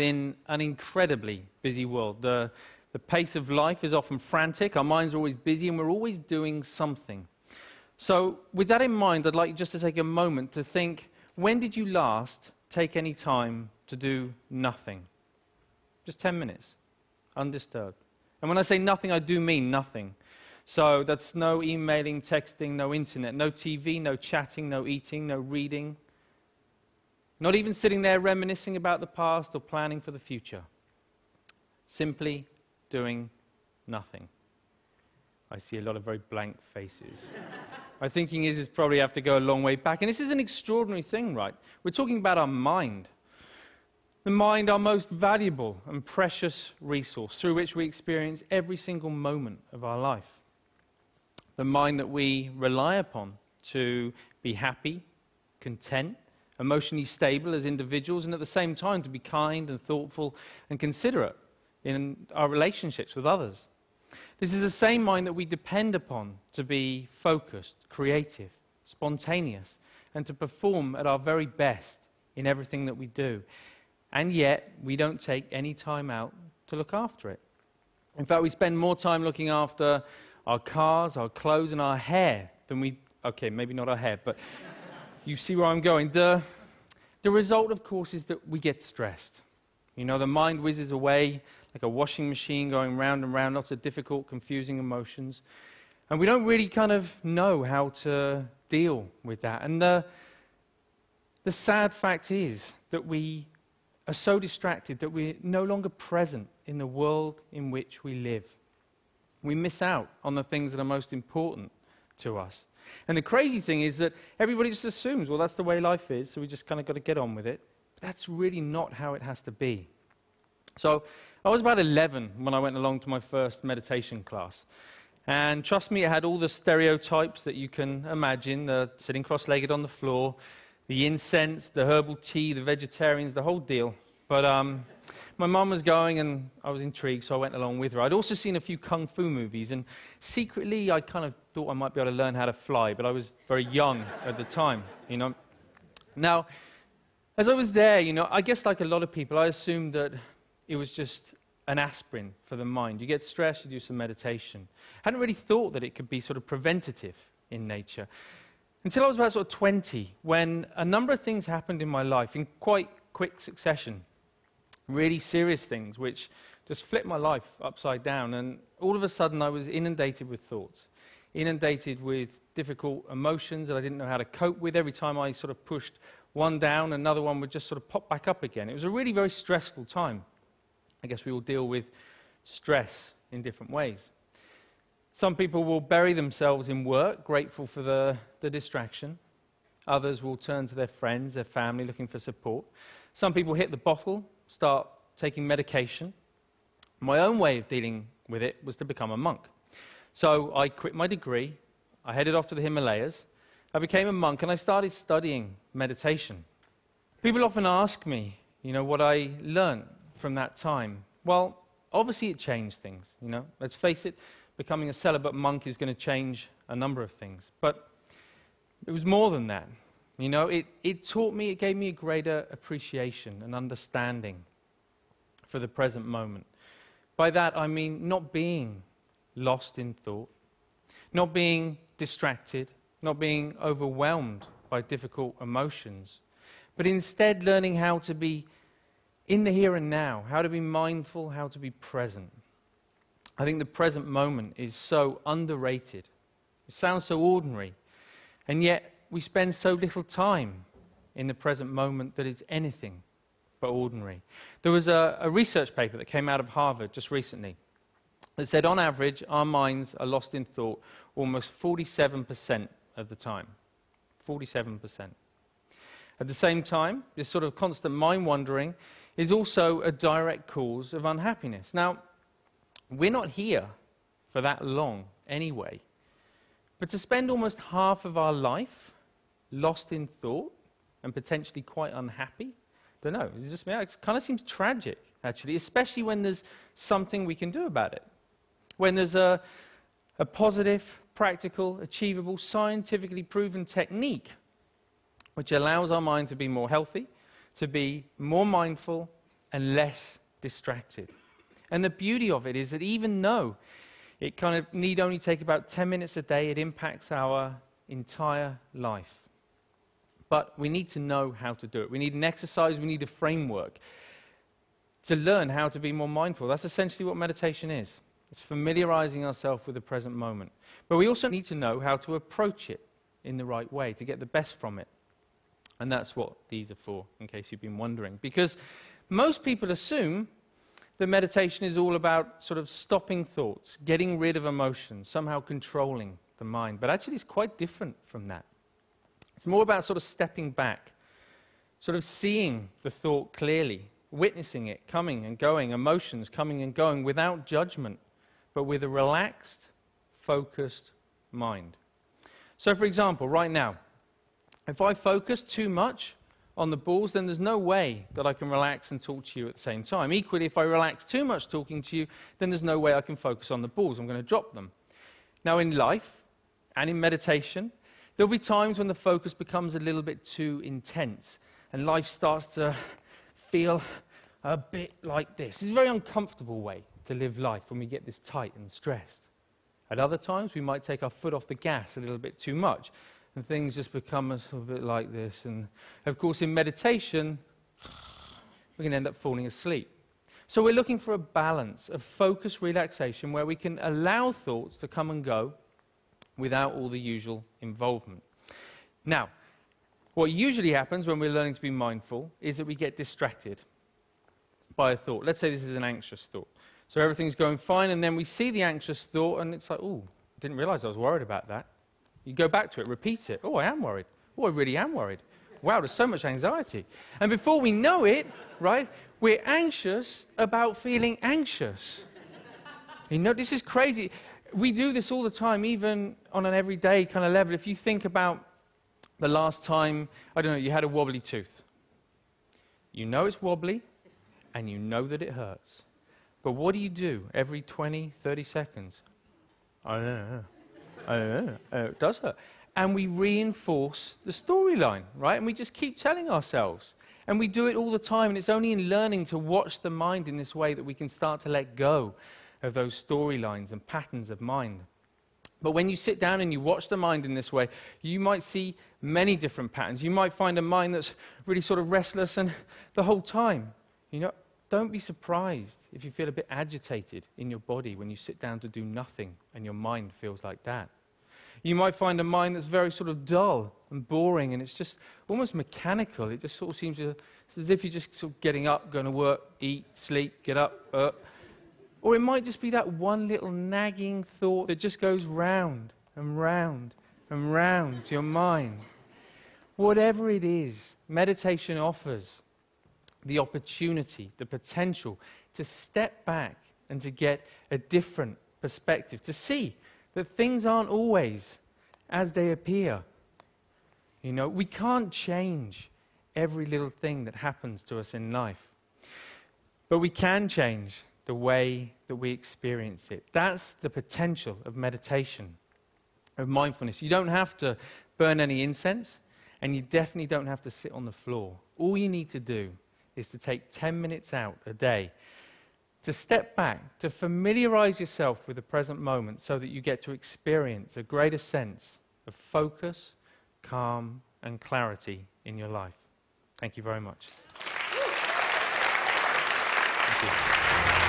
in an incredibly busy world. The pace of life is often frantic, our minds are always busy, and we're always doing something. So with that in mind, I'd like you just to take a moment to think, when did you last take any time to do nothing? Just 10 minutes, undisturbed. And when I say nothing, I do mean nothing. So that's no emailing, texting, no internet, no TV, no chatting, no eating, no reading. Not even sitting there reminiscing about the past or planning for the future. Simply doing nothing. I see a lot of very blank faces. My thinking is it's probably have to go a long way back. And this is an extraordinary thing, right? We're talking about our mind. The mind, our most valuable and precious resource through which we experience every single moment of our life. The mind that we rely upon to be happy, content, emotionally stable as individuals, and at the same time to be kind and thoughtful and considerate in our relationships with others. This is the same mind that we depend upon to be focused, creative, spontaneous, and to perform at our very best in everything that we do. And yet, we don't take any time out to look after it. In fact, we spend more time looking after our cars, our clothes, and our hair than we... Okay, maybe not our hair, but you see where I'm going. The result, of course, is that we get stressed. You know, the mind whizzes away like a washing machine going round and round, lots of difficult, confusing emotions. And we don't really kind of know how to deal with that. And the sad fact is that we are so distracted that we're no longer present in the world in which we live. We miss out on the things that are most important to us. And the crazy thing is that everybody just assumes, well, that's the way life is, so we just kind of got to get on with it. But that's really not how it has to be. So I was about 11 when I went along to my first meditation class. And trust me, it had all the stereotypes that you can imagine, the sitting cross-legged on the floor, the incense, the herbal tea, the vegetarians, the whole deal. But my mum was going, and I was intrigued, so I went along with her. I'd also seen a few kung fu movies, and secretly I kind of thought I might be able to learn how to fly, but I was very young at the time, you know. Now, as I was there, you know, I guess like a lot of people, I assumed that it was just an aspirin for the mind. You get stressed, you do some meditation. I hadn't really thought that it could be sort of preventative in nature. Until I was about sort of 20, when a number of things happened in my life in quite quick succession. Really serious things, which just flipped my life upside down. And all of a sudden, I was inundated with thoughts, inundated with difficult emotions that I didn't know how to cope with. Every time I sort of pushed one down, another one would just sort of pop back up again. It was a really very stressful time. I guess we all deal with stress in different ways. Some people will bury themselves in work, grateful for the distraction. Others will turn to their friends, their family, looking for support. Some people hit the bottle, start taking medication. My own way of dealing with it was to become a monk. So I quit my degree, I headed off to the Himalayas, I became a monk, and I started studying meditation. People often ask me, you know, what I learned from that time. Well, obviously it changed things, you know. Let's face it, becoming a celibate monk is going to change a number of things. But it was more than that. You know, it taught me, it gave me a greater appreciation and understanding for the present moment. By that, I mean not being lost in thought, not being distracted, not being overwhelmed by difficult emotions, but instead learning how to be in the here and now, how to be mindful, how to be present. I think the present moment is so underrated. It sounds so ordinary, and yet we spend so little time in the present moment that it's anything but ordinary. There was a research paper that came out of Harvard just recently that said, on average, our minds are lost in thought almost 47% of the time. 47%. At the same time, this sort of constant mind-wandering is also a direct cause of unhappiness. Now, we're not here for that long anyway, but to spend almost half of our life lost in thought and potentially quite unhappy, don't know, it kind of seems tragic, actually, especially when there's something we can do about it. When there's a positive, practical, achievable, scientifically proven technique which allows our mind to be more healthy, to be more mindful, and less distracted. And the beauty of it is that even though it kind of need only take about 10 minutes a day, it impacts our entire life. But we need to know how to do it. We need an exercise, we need a framework to learn how to be more mindful. That's essentially what meditation is. It's familiarizing ourselves with the present moment. But we also need to know how to approach it in the right way, to get the best from it. And that's what these are for, in case you've been wondering. Because most people assume that meditation is all about sort of stopping thoughts, getting rid of emotions, somehow controlling the mind. But actually it's quite different from that. It's more about sort of stepping back, sort of seeing the thought clearly, witnessing it coming and going, emotions coming and going without judgment, but with a relaxed, focused mind. So for example, right now, if I focus too much on the balls, then there's no way that I can relax and talk to you at the same time. Equally, if I relax too much talking to you, then there's no way I can focus on the balls. I'm going to drop them. Now in life and in meditation, there'll be times when the focus becomes a little bit too intense and life starts to feel a bit like this. It's a very uncomfortable way to live life when we get this tight and stressed. At other times, we might take our foot off the gas a little bit too much, and things just become a little bit like this. And of course, in meditation, we can end up falling asleep. So we're looking for a balance of focused relaxation where we can allow thoughts to come and go without all the usual involvement. Now, what usually happens when we're learning to be mindful is that we get distracted by a thought. Let's say this is an anxious thought. So everything's going fine, and then we see the anxious thought, and it's like, oh, didn't realize I was worried about that. You go back to it, repeat it. Oh, I am worried. Oh, I really am worried. Wow, there's so much anxiety. And before we know it, right, we're anxious about feeling anxious. You know, this is crazy. We do this all the time, even on an everyday kind of level. If you think about the last time, I don't know, you had a wobbly tooth. You know it's wobbly, and you know that it hurts. But what do every 20, 30 seconds? I don't know. I don't know. It does hurt. And we reinforce the storyline, right? And we just keep telling ourselves. And we do it all the time. And it's only in learning to watch the mind in this way that we can start to let go of those storylines and patterns of mind. But when you sit down and you watch the mind in this way, you might see many different patterns. You might find a mind that's really sort of restless and the whole time. You know, don't be surprised if you feel a bit agitated in your body when you sit down to do nothing and your mind feels like that. You might find a mind that's very sort of dull and boring, and it's just almost mechanical. It just sort of seems to, it's as if you're just sort of getting up, going to work, eat, sleep, get up. Or it might just be that one little nagging thought that just goes round and round and round to your mind. Whatever it is, meditation offers the opportunity, the potential to step back and to get a different perspective, to see that things aren't always as they appear. You know, we can't change every little thing that happens to us in life, but we can change the way that we experience it. That's the potential of meditation, of mindfulness. You don't have to burn any incense, and you definitely don't have to sit on the floor. All you need to do is to take 10 minutes out a day to step back, to familiarize yourself with the present moment so that you get to experience a greater sense of focus, calm, and clarity in your life. Thank you very much. Thank you.